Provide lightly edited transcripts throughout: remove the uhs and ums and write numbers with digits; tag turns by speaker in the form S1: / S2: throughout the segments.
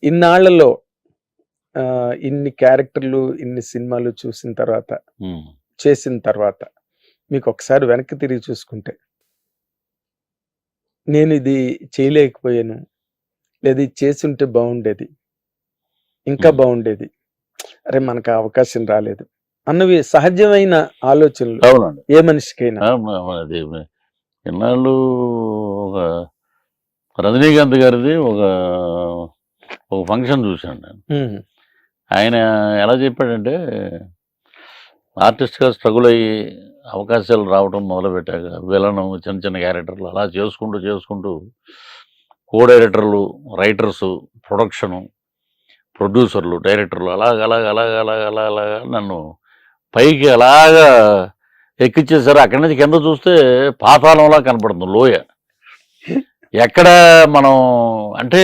S1: ఇన్నాళ్లలో ఇన్ని క్యారెక్టర్లు, ఇన్ని సినిమాలు చూసిన తర్వాత, చేసిన తర్వాత మీకు ఒకసారి వెనక్కి తిరిగి చూసుకుంటే, నేను ఇది చేయలేకపోయాను, లేదా ఇది చేసుంటే బాగుండేది, ఇంకా బాగుండేది, అరే మనకు ఆ అవకాశం రాలేదు అన్నవి సహజమైన ఆలోచనలు
S2: అవునండి.
S1: ఏ మనిషికైనా.
S2: అది ఇన్నాళ్ళు ఒక రజనీకాంత్ గారిది ఒక ఫంక్షన్ చూశాను నేను. ఆయన ఎలా చెప్పాడంటే, ఆర్టిస్ట్గా స్ట్రగుల్ అయ్యి అవకాశాలు రావడం మొదలుపెట్టాక విలను చిన్న చిన్న క్యారెక్టర్లు అలా చేసుకుంటూ కో డైరెక్టర్లు, రైటర్సు, ప్రొడక్షను, ప్రొడ్యూసర్లు, డైరెక్టర్లు అలాగ నన్ను పైకి అలాగా ఎక్కిచ్చేసారు. అక్కడి నుంచి కింద చూస్తే పాతాళంలా కనపడుతుంది, లోయ. ఎక్కడ మనం అంటే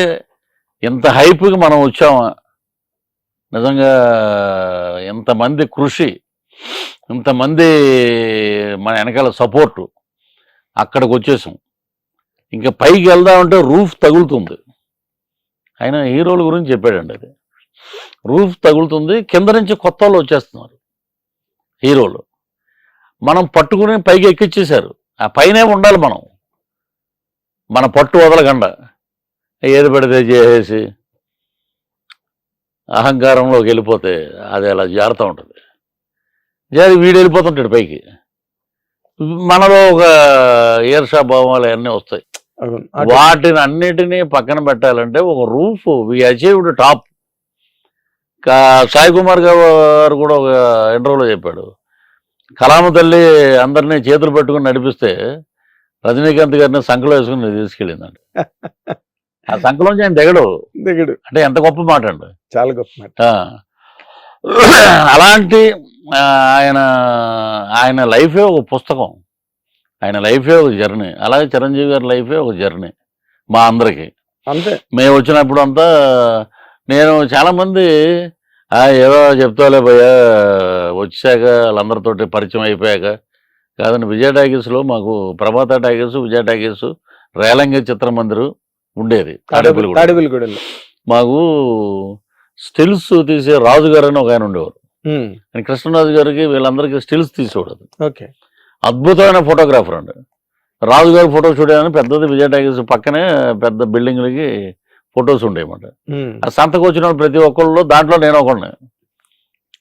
S2: ఇంత హైప్కి మనం వచ్చామా, నిజంగా ఇంతమంది కృషి, ఇంతమంది మన వెనకాల సపోర్టు, అక్కడికి వచ్చేసాం. ఇంకా పైకి వెళ్దామంటే రూఫ్ తగులుతుంది. ఆయన హీరోల గురించి చెప్పాడండి. అది రూఫ్ తగులుతుంది, కింద నుంచి కొత్త వాళ్ళు వచ్చేస్తున్నారు హీరోలు. మనం పట్టుకుని పైకి ఎక్కిచ్చేశారు. ఆ పైనే ఉండాలి మనం, మన పట్టు వదలకుండా. ఏది పడితే చేసేసి అహంకారంలోకి వెళ్ళిపోతే అది అలా జారుతూ ఉంటుంది. వీడు వెళ్ళిపోతుంటాడు పైకి. మనలో ఒక ఈర్షా భావాలు అన్నీ వస్తాయి. వాటిని అన్నిటినీ పక్కన పెట్టాలంటే ఒక roof, we achieved top. Sai Kumar గారు కూడా ఒక ఇంటర్వ్యూలో చెప్పాడు, కలామ తల్లి అందరినీ చేతులు పెట్టుకుని నడిపిస్తే రజనీకాంత్ గారిని సంకలో వేసుకుని తీసుకెళ్ళిందండి. ఆ సంకలోంచి ఆయన దిగడు అంటే ఎంత గొప్ప మాట అండి,
S1: చాలా గొప్ప మాట.
S2: అలాంటి ఆయన లైఫే ఒక పుస్తకం, ఆయన లైఫే ఒక జర్నీ. అలాగే చిరంజీవి గారి లైఫే ఒక జర్నీ మా అందరికి.
S1: అంతే.
S2: మేము వచ్చినప్పుడు అంతా నేను చాలామంది ఏదో చెప్తాలే భయ్యా, వచ్చాక వాళ్ళందరితోటి పరిచయం అయిపోయాక కాదండి. విజయ టాకీస్లో మాకు ప్రభాత టాకీస్, విజయ టాకీస్, రేలంగి చిత్రమందిరు ఉండేది తాడేపల్లిగూడెంలో. మాకు స్టిల్స్ తీసే రాజు గారు అని ఒక ఆయన ఉండేవారు. కృష్ణరాజు గారికి వీళ్ళందరికీ స్టిల్స్ తీసేవాడు.
S1: ఓకే.
S2: అద్భుతమైన ఫోటోగ్రాఫర్ అండి. రాజు గారి ఫోటో స్టూడియో అని పెద్దది, విజయ టాకీస్ పక్కనే పెద్ద బిల్డింగ్లకి ఫొటోస్ ఉండేయమాట. ఆ సంతకు వచ్చిన ప్రతి ఒక్కళ్ళు దాంట్లో నేను ఒకడిని.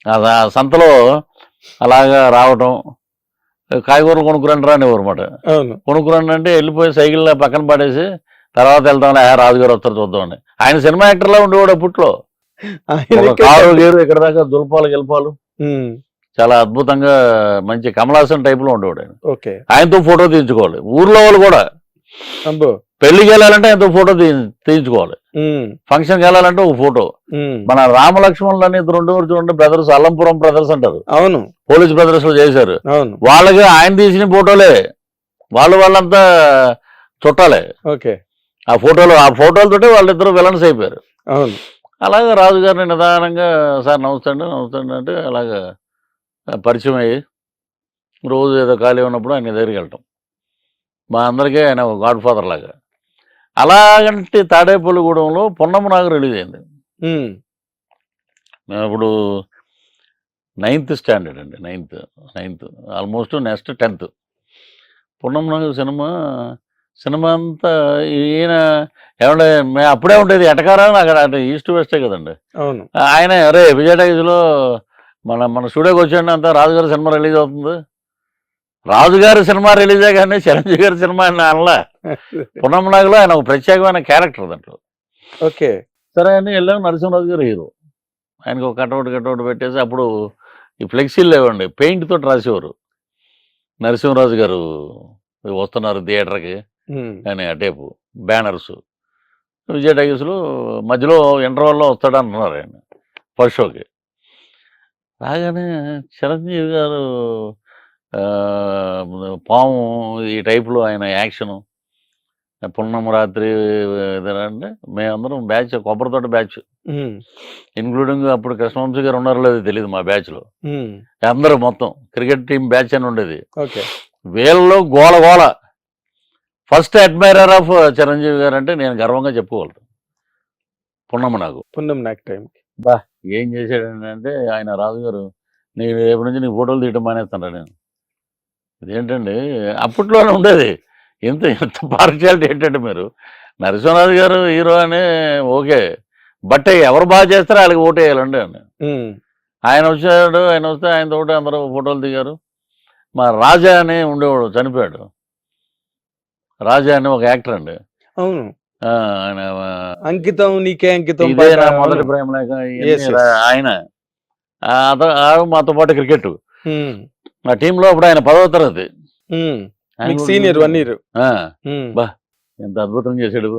S2: ఆ సంతలో అలాగా రావటం, కాయగూరలు కొనుక్కురండి రానివ్వరు అనమాట. కొనుక్కురండి అంటే వెళ్ళిపోయి సైకిల్ పక్కన పడేసి తర్వాత వెళ్తామని, రాజుగారు వస్తారు చూద్దామని. ఆయన సినిమా యాక్టర్లా ఉండేవాడు అప్పట్లో. కారు గేరు ఇక్కడ దాకా దుల్పాలు గెలుపాలు, చాలా అద్భుతంగా మంచి కమలాసన్ టైప్ లో ఉండేవాడు ఆయన. ఆయనతో ఫోటో తీయించుకోవాలి. ఊర్లో వాళ్ళు కూడా పెళ్లికి వెళ్ళాలంటే ఆయనతో ఫోటో తీయించుకోవాలి. ఫంక్షన్కి వెళ్ళాలంటే ఒక ఫోటో. మన రామలక్ష్మణులు అని ఇద్దరు ఉండేవారు చూడండి, బ్రదర్స్, అల్లంపురం బ్రదర్స్ అంటారు.
S1: అవును,
S2: పోలీస్ బ్రదర్స్ లో చేశారు. వాళ్ళకి ఆయన తీసిన ఫోటోలే, వాళ్ళంతా చుట్టాలే. ఆ ఫోటోలతోటి వాళ్ళిద్దరు విలన్స్ అయిపోయారు. అలాగే రాజుగారిని నిదానంగా, సార్ నమస్తే అండి అంటే అలాగా పరిచయం అయ్యి రోజు ఏదో ఖాళీ ఉన్నప్పుడు ఆయన దగ్గరికి వెళ్ళటం. మా అందరికీ ఆయన ఒక గాడ్ ఫాదర్ లాగా. అలాగంటే తాడేపల్లిగూడెంలో పున్నమ్మ నాగు రిలీజ్ అయింది. మేము ఇప్పుడు 9th స్టాండర్డ్ అండి, 9th almost next 10th. Punnamma Nagu cinema అంతా ఈయన ఏమంటే అప్పుడే ఉండేది ఎటకారా, అక్కడ ఈస్ట్ వెస్టే కదండి. ఆయన అరే విజయ టాకీస్లో మన స్టూడియోకి వచ్చాడు అంతా, రాజుగారి సినిమా రిలీజ్ అవుతుంది. రాజుగారి సినిమా రిలీజే కానీ చిరంజీవి గారి సినిమా అనలా. పున్నమ్మ నాగులో ఆయన ఒక ప్రత్యేకమైన క్యారెక్టర్ దాంట్లో. సరే అని వెళ్ళాము. నరసింహరాజు గారు హీరో. ఆయనకు ఒక కటౌట్ పెట్టేసి, అప్పుడు ఈ ఫ్లెక్సీలు లేవండి, పెయింట్ తోటి రాసేవారు. నరసింహరాజు గారు వస్తున్నారు థియేటర్కి అని ఆ టేపు బ్యానర్స్. విజయ టాకీస్లో మధ్యలో ఇంటర్వల్లో వస్తాడు అంటున్నారు ఆయన ఫస్ట్ షోకి. రాగానే చిరంజీవి గారు పాము ఈ టైప్లో ఆయన యాక్షను, పున్నమ్మ రాత్రి అంటే మేమందరం బ్యాచ్, కొబ్బరితోట బ్యాచ్, ఇన్క్లూడింగ్ అప్పుడు కృష్ణవంశీ గారు ఉన్నారో లేదో తెలియదు మా బ్యాచ్లో. అందరూ మొత్తం క్రికెట్ టీం బ్యాచ్ అని ఉండేది. వీళ్ళలో గోల. ఫస్ట్ అడ్మైరర్ ఆఫ్ చిరంజీవి గారు అంటే నేను గర్వంగా చెప్పుకోగలను. పున్నమ్మ నాకు.
S1: పున్నం నాక్ టైం.
S2: బా! ఏం చేశాడంటే ఆయన రాజుగారు, "నేను రేపటి నుంచి నీకు ఫోటోలు తీయటం మానేస్తానురా నేను." ఇదేంటండి అప్పట్లోనే ఉండేది. ఎంత ఎంత పార్షియాలిటీ ఏంటంటే మీరు. నరసింహరాజు గారు హీరో అని ఓకే. బట్ ఎవరు బాగా చేస్తారో ఆళ్ళకి ఓటేయాలండి అని.
S1: హ్మ్.
S2: ఆయన వచ్చాడు. ఆయన వస్తే ఆయనతోటి అందరూ ఫోటోలు దిగారు. మా రాజా అని ఉండేవాడు చనిపోయాడు. రాజా అని ఒక యాక్టర్ అండి.
S1: అవును.
S2: ఆయన
S1: అంకితం నీకే అంకితం
S2: ఇదే
S1: పాట.
S2: నా
S1: అవును.
S2: మొదటి ప్రేమ లేఖ
S1: Yes,
S2: ఇయన్నీ
S1: yes.
S2: ఆయన. మాతో పాటు క్రికెట్.
S1: హ్మ్.
S2: మా టీంలో అప్పుడు ఆయన 10వ తరగతి.
S1: హ్మ్.
S2: ఆయన
S1: మీకు
S2: కూడా
S1: సీనియర్ 1 ఇయర్.
S2: ఆ!
S1: హ్మ్.
S2: బా! ఎంత అద్భుతంగా చేశాడు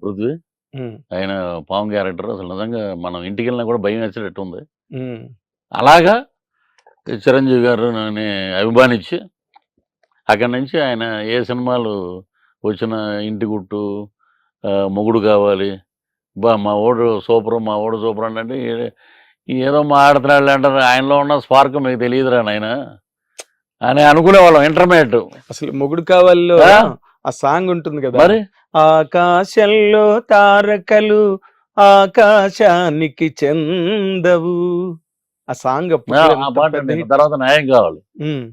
S2: పృథ్వీ.
S1: హ్మ్.
S2: ఆయన పాము క్యారెక్టర్ అసలు నిజంగా మనం ఇంటికెళ్ళినా కూడా భయం వేసేటట్టు ఉంది.
S1: హ్మ్.
S2: అలాగా చిరంజీవి గారిని అభిమానించి అక్కడి నుంచి ఆయన ఏ సినిమాలు వచ్చిన ఇంటి గుట్టు, మొగుడు కావాలి, మా ఓడు సూపరు, మా ఓడు సూపర్ అంటే ఏదో మాట్లాడుతున్నాడు అంటారు. ఆయనలో ఉన్న స్పార్క్ మీకు తెలియదురా నాయన అని అనుకునేవాళ్ళం ఇంటర్మీడియట్.
S1: అసలు మొగుడు కావాలిలో
S2: ఆ?
S1: ఆ సాంగ్ ఉంటుంది కదా.
S2: మరి
S1: ఆకాశంలో తారకలు ఆకాశానికి చెందవు. ఆ సాంగ్ అప్పుడు
S2: ఆ
S1: ఎంత
S2: పాట
S1: పెద్ద
S2: అండి.
S1: హిట్.
S2: తర్వాత న్యాయం కావాలి.
S1: హ్మ్.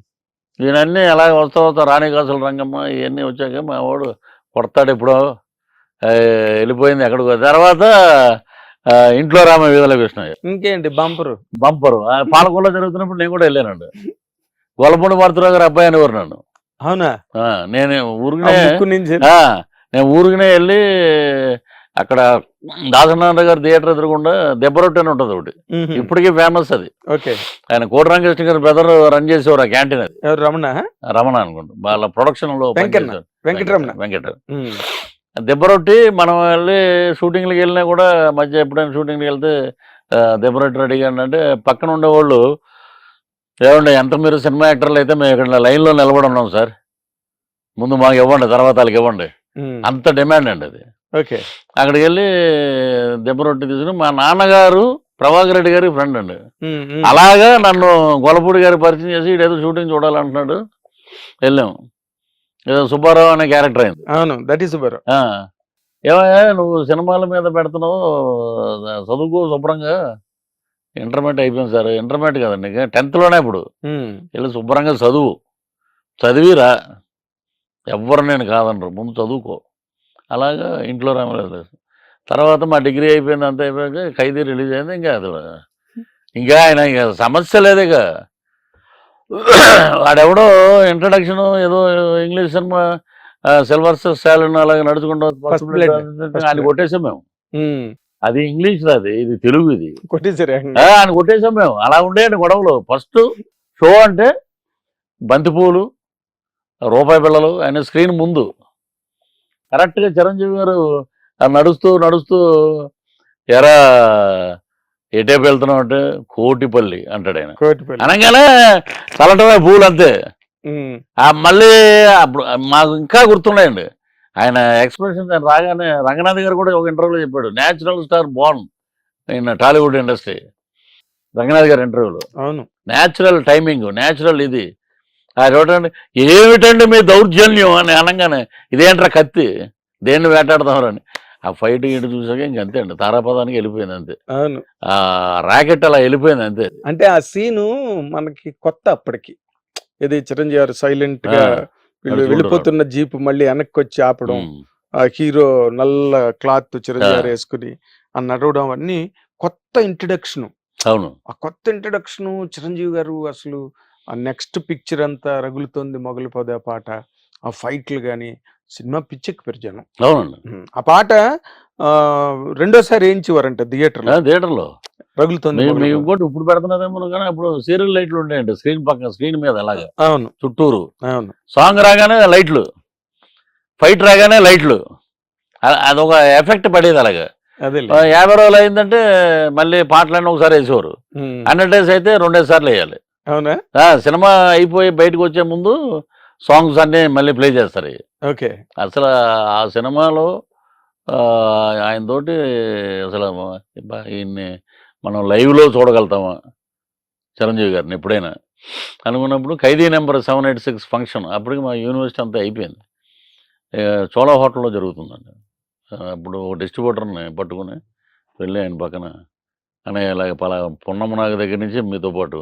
S2: ఈయనన్నీ అలా వస్తా వస్తా రాణికాసుల రంగమ్మ ఇవన్నీ వచ్చాక మా వాడు కొడతాడు ఎప్పుడో వెళ్ళిపోయింది ఎక్కడికో. తర్వాత ఇంట్లో రామ వీధుల కృష్ణయ్య
S1: ఇంకేంటి బంపరు.
S2: బంపరు పాలకొల్లో జరుగుతున్నప్పుడు నేను కూడా వెళ్ళానండి. గొల్లపూడి మారుతురావు గారు అబ్బాయి అనేవారు నన్ను.
S1: అవునా?
S2: నేను
S1: ఆ
S2: ఊరికనే
S1: ముక్కు నుంచి.
S2: నేను ఊరికనే వెళ్ళి అక్కడ దాసనారాయణ గారి థియేటర్ ఎదురుగుండా దెబ్బ రొట్టె అని ఉంటుంది ఒకటి.
S1: మ్హూ.
S2: ఇప్పటికీ ఫేమస్ అది.
S1: ఓకే.
S2: ఆయన కోటరామకృష్ణ గారి బ్రదర్ రన్ చేసేవారు ఆ క్యాంటీన్ అది.
S1: ఎవరు రమణ?
S2: రమణ అనుకుంటా వాళ్ళ ప్రొడక్షన్ లో
S1: వెంకన్న.
S2: పనిచేశారు.
S1: వెంకటరమణ.
S2: వెంకట
S1: హ్మ్.
S2: దెబ్బ రొట్టి మనం వెళ్ళి షూటింగ్లకి వెళ్ళినా కూడా మధ్య ఎప్పుడైనా షూటింగ్కి వెళ్తే దెబ్బ రొట్టి రెడీగా అంటే పక్కన ఉండేవాళ్ళు, ఏమండి ఎంత మీరు సినిమా యాక్టర్లు అయితే మేము ఇక్కడ లైన్లో నిలబడి ఉన్నాం సార్, ముందు మాకు ఇవ్వండి తర్వాత వాళ్ళకి ఇవ్వండి,
S1: హ్మ్.
S2: అంత డిమాండ్ అండి అది.
S1: ఓకే.
S2: అక్కడికి వెళ్ళి దెబ్బ రొట్టి తీసుకుని మా నాన్నగారు ప్రభాకర్ రెడ్డి గారి ఫ్రెండ్ అండి.
S1: హ్మ్. హ్మ్.
S2: అలాగా నన్ను గొల్లపూడి గారి పరిచయం చేసి ఇదేదో షూటింగ్ చూడాలంటున్నాడు. వెళ్ళాం. ఏదో సుబ్బారావు అనే క్యారెక్టర్ అయింది.
S1: అవును. That is super.
S2: ఏమయ్యా నువ్వు సినిమాల మీద పెడుతున్నావు, చదువుకో శుభ్రంగా. ఇంటర్మీడియట్ అయిపోయింది సార్. ఇంటర్మీడియట్ కదండి, 10th లోనే ఇప్పుడు.
S1: హ్మ్.
S2: వెళ్ళి శుభ్రంగా చదివిరా, ఎవ్వరు నేను కాదనరు, ముందు చదువుకో. అలాగా ఇంట్లో రామలేదు. తర్వాత మా డిగ్రీ అయిపోయింది, అంత అయిపోయాక ఖైదీ రిలీజ్ అయింది. ఇంకా ఆయన ఇక సమస్య లేదు. ఇక వాడెవడో ఇంట్రడక్షన్ ఏదో ఇంగ్లీష్ సినిమా సిల్వర్ స్టాలిన్ అలాగే నడుచుకుంటూ
S1: First blood.
S2: ఆయన కొట్టేసాం మేము.
S1: హ్మ్.
S2: అది ఇంగ్లీష్ అది, ఇది తెలుగు ఇది.
S1: కొట్టేసారు.
S2: ఆయన కొట్టేసాం మేము. అలా ఉండేయండి గొడవలు. ఫస్ట్ షో అంటే బంతిపూలు, రూపాయి పిల్లలు, ఆయన స్క్రీన్ ముందు కరెక్ట్గా చిరంజీవి గారు నడుస్తూ ఎరా ఎటేపు వెళ్తున్నావు అంటే కోటిపల్లి అంటాడు ఆయన.
S1: కోటిపల్లి.
S2: అనగానే చల్లటమే పూలు అంతే.
S1: హ్మ్.
S2: మళ్ళీ అప్పుడు మాకు ఇంకా గుర్తున్నాయండి ఆయన ఎక్స్ప్రెషన్. రాగానే రంగనాథ్ గారు కూడా ఒక ఇంటర్వ్యూలో చెప్పాడు, natural star Born in Tollywood industry. Ranganath గారి ఇంటర్వ్యూలో
S1: అవును.
S2: న్యాచురల్ టైమింగ్, న్యాచురల్ ఇది. చూడండి ఏమిటండి మీ దౌర్జన్యం అని అనగానే ఇదేంట్రా కత్తి, దేన్ని వేటాడతామని. ఆ ఫైట్ ఇటు చూసాక ఇంకంతే అండి, తారాపదానికి వెళ్ళిపోయింది అంతే.
S1: అవును.
S2: ఆ రాకెట్ అలా వెళ్ళిపోయింది అంతే.
S1: అంటే ఆ సీను మనకి కొత్త అప్పటికి. ఇది చిరంజీవి గారు సైలెంట్ గా వెళ్ళిపోతున్న జీప్ మళ్ళీ వెనక్కి వచ్చి ఆపడం, ఆ హీరో నల్ల క్లాత్ చిరంజీవి గారు వేసుకుని ఆ నడవడం, అన్ని కొత్త ఇంట్రడక్షన్.
S2: అవును.
S1: ఆ కొత్త ఇంట్రడక్షన్ చిరంజీవి గారు అసలు ఆ నెక్స్ట్ పిక్చర్ అంతా రగులుతోంది మొగలిపోదా పాట, ఆ ఫైట్లు గాని సినిమా పిచ్చెక్కిపోయారు జనం.
S2: అవునండి.
S1: ఆ పాట రెండోసారి వేయించేవారంట థియేటర్లో. రగులుతోంది
S2: ఇంకోటి ఇప్పుడు పెడుతున్నదేమో కానీ అప్పుడు సీరియల్ లైట్లు ఉండేయండి స్క్రీన్ పక్కన, స్క్రీన్ మీద అలాగా.
S1: అవును.
S2: చుట్టూరు.
S1: అవును.
S2: సాంగ్ రాగానే లైట్లు, ఫైట్ రాగానే లైట్లు, అదొక ఎఫెక్ట్ పడేది అలాగా.
S1: అదే
S2: 50 రోజులు అయిందంటే మళ్ళీ పాటలన్నీ ఒకసారి వేసేవారు. 100 days అయితే 2 సార్లు వేయాలి.
S1: అవునా?
S2: సినిమా అయిపోయి బయటకు వచ్చే ముందు సాంగ్స్ అన్నీ మళ్ళీ ప్లే చేస్తారు.
S1: ఓకే.
S2: అసలు ఆ సినిమాలో ఆయనతోటి అసలు ఈయన్ని మనం లైవ్లో చూడగలుగుతామా చిరంజీవి గారిని ఎప్పుడైనా అనుకున్నప్పుడు ఖైదీ నెంబర్ 786 ఫంక్షన్ అప్పటికి మా యూనివర్సిటీ అంతా అయిపోయింది. చోళా హోటల్లో జరుగుతుందండి. అప్పుడు డిస్ట్రిబ్యూటర్ని పట్టుకుని వెళ్ళి ఆయన పక్కన అనే ఇలాగ పున్నమ్మ నాగ దగ్గర నుంచి మీతో పాటు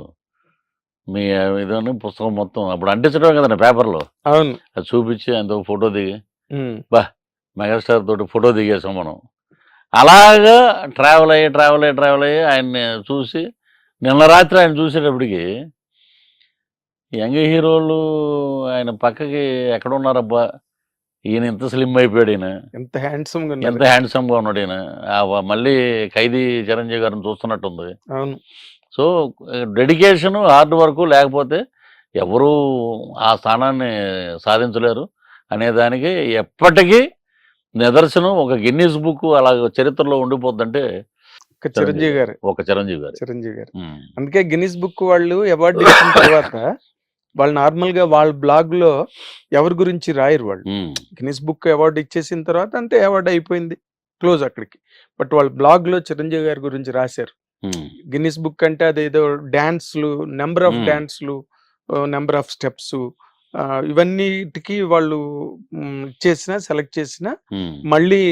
S2: మీ ఇదని పుస్తకం మొత్తం అప్పుడు అంటించడం కదండి పేపర్లో,
S1: అవును.
S2: అది చూపించి ఆయనతో ఫోటో దిగి
S1: ఉమ్.
S2: మెగాస్టార్ తోటి ఫోటో దిగేసాం మనం. అలాగా ట్రావెల్ అయ్యి ఆయన్ని చూసి నిన్న రాత్రి ఆయన చూసేటప్పటికి యంగ్ హీరోలు ఆయన పక్కకి ఎక్కడ ఉన్నారబ్బా, ఈయన ఇంత స్లిమ్ అయిపోయాడు, ఈయన
S1: ఎంత హ్యాండ్సమ్ గా
S2: ఎంత హ్యాండ్సమ్గా ఉన్నాడు ఈయన. మళ్ళీ ఖైదీ చిరంజీవి గారిని చూస్తున్నట్టుంది.
S1: అవును.
S2: సో డెడికేషను, హార్డ్ వర్క్ లేకపోతే ఎవరూ ఆ స్థానాన్ని సాధించలేరు అనేదానికి ఎప్పటికీ నిదర్శనం ఒక గిన్నీస్ బుక్ అలా చరిత్రలో ఉండిపోద్దంటే
S1: చిరంజీవి గారు.
S2: చిరంజీవి గారు.
S1: అందుకే గిన్నిస్ బుక్ వాళ్ళు అవార్డు ఇచ్చిన తర్వాత వాళ్ళు నార్మల్ గా వాళ్ళ బ్లాగ్ లో ఎవరి గురించి రాయరు వాళ్ళు. గిన్నిస్ బుక్ అవార్డు ఇచ్చేసిన తర్వాత అంతే, అవార్డు అయిపోయింది, క్లోజ్ అక్కడికి. బట్ వాళ్ళ బ్లాగ్ లో చిరంజీవి గారి గురించి రాశారు. గిన్నిస్ బుక్ అంటే అదేదో డాన్స్లు, నెంబర్ ఆఫ్ డాన్స్లు, నెంబర్ ఆఫ్ స్టెప్స్, ఇవన్నిటికి వాళ్ళు సెలెక్ట్ చేసిన మళ్ళీ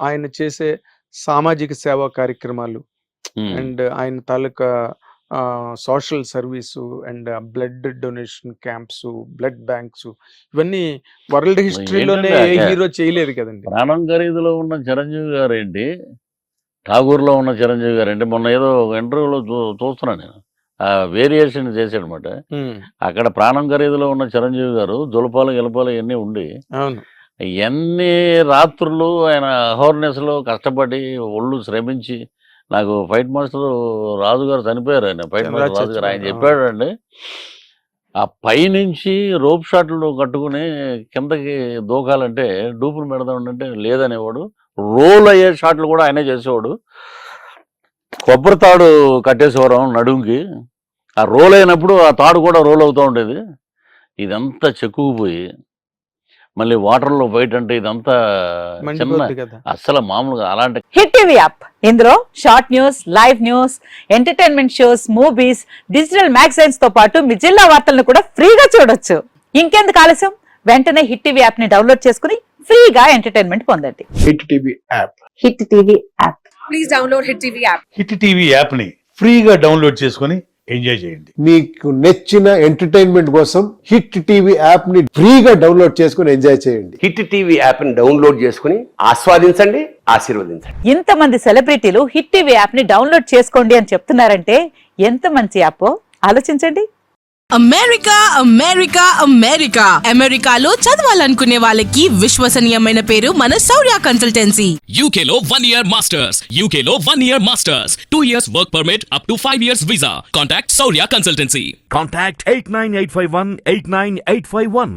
S1: ఆయన చేసే సామాజిక సేవా కార్యక్రమాలు అండ్ ఆయన తాలూకా social service and blood donation camps, blood banks, ఇవన్నీ వరల్డ్ హిస్టరీలోనే ఏ హీరో చేయలేదు కదండి.
S2: ప్రాణం ఖరీదులో ఉన్న చిరంజీవి గారు ఏంటి, ఠాగూర్లో ఉన్న చిరంజీవి గారు ఏంటి, మొన్న ఏదో ఇంటర్వ్యూలో చూస్తున్నాను నేను, వేరియేషన్ చేశాడనమాట. అక్కడ ప్రాణం ఖరీదులో ఉన్న చిరంజీవి గారు జులపాలు గెలపాలు ఇవన్నీ ఉండి ఎన్ని రాత్రులు ఆయన అహోర్నెస్లో కష్టపడి ఒళ్ళు శ్రమించి, నాకు ఫైట్ మాస్టర్ రాజు గారు చనిపోయారు, ఆయన ఫైట్ మాస్టర్ రాజు గారు, ఆయన చెప్పాడు అండి, ఆ పైనుంచి రోప్ షాట్లు కట్టుకుని కిందకి దూకాలంటే డూపులు పెడదామంటే లేదనేవాడు, రోల్ అయ్యే షాట్లు కూడా ఆయనే చేసేవాడు, కొబ్బరి తాడు కట్టేసేవారు నడుంకి, ఆ రోల్ అయినప్పుడు ఆ తాడు కూడా రోల్ అవుతూ ఉండేది. ఇదంతా చెక్కుకుపోయి మళ్ళీ వాటర్లో బయట అంటే ఇదంతా చిన్న అస్సలు మామూలుగా అలాంటి.
S3: హిట్ టీవీ యాప్, ఇందులో short news, live news, entertainment shows, movies, digital magazines తో పాటు మీ జిల్లా వార్తలను కూడా ఫ్రీగా చూడొచ్చు. ఇంకెందుకు ఆలస్యం, వెంటనే హిట్ టీవీ యాప్ ని డౌన్లోడ్ చేసుకుని ఫ్రీగా ఎంటర్టైన్మెంట్ పొందండి.
S1: Hit TV app.
S3: Hit TV app.
S4: Please download hit TV app.
S5: Hit TV app ని ఫ్రీగా డౌన్లోడ్ చేసుకుని ఎంజాయ్ చేయండి.
S6: మీకు నచ్చిన ఎంటర్టైన్మెంట్ కోసం హిట్ టీవీ యాప్ ని ఫ్రీగా డౌన్లోడ్ చేసుకుని ఎంజాయ్ చేయండి.
S7: హిట్ టీవీ యాప్ ని డౌన్లోడ్ చేసుకుని ఆస్వాదించండి, ఆశీర్వదించండి.
S3: ఇంతమంది సెలబ్రిటీలు హిట్ టీవీ యాప్ ని డౌన్లోడ్ చేసుకోండి అని చెప్తున్నారంటే ఎంత మంచి యాప్ ఆలోచించండి.
S4: అమెరికా అమెరికాలో చదవాలనుకునే వాళ్ళకి విశ్వసనీయమైన పేరు మన శౌర్య కన్సల్టెన్సీ.
S8: UK లో 1 year masters, 2 years work permit up to 5 years visa. Contact Saurya Consultancy.
S9: Contact 89851 89851.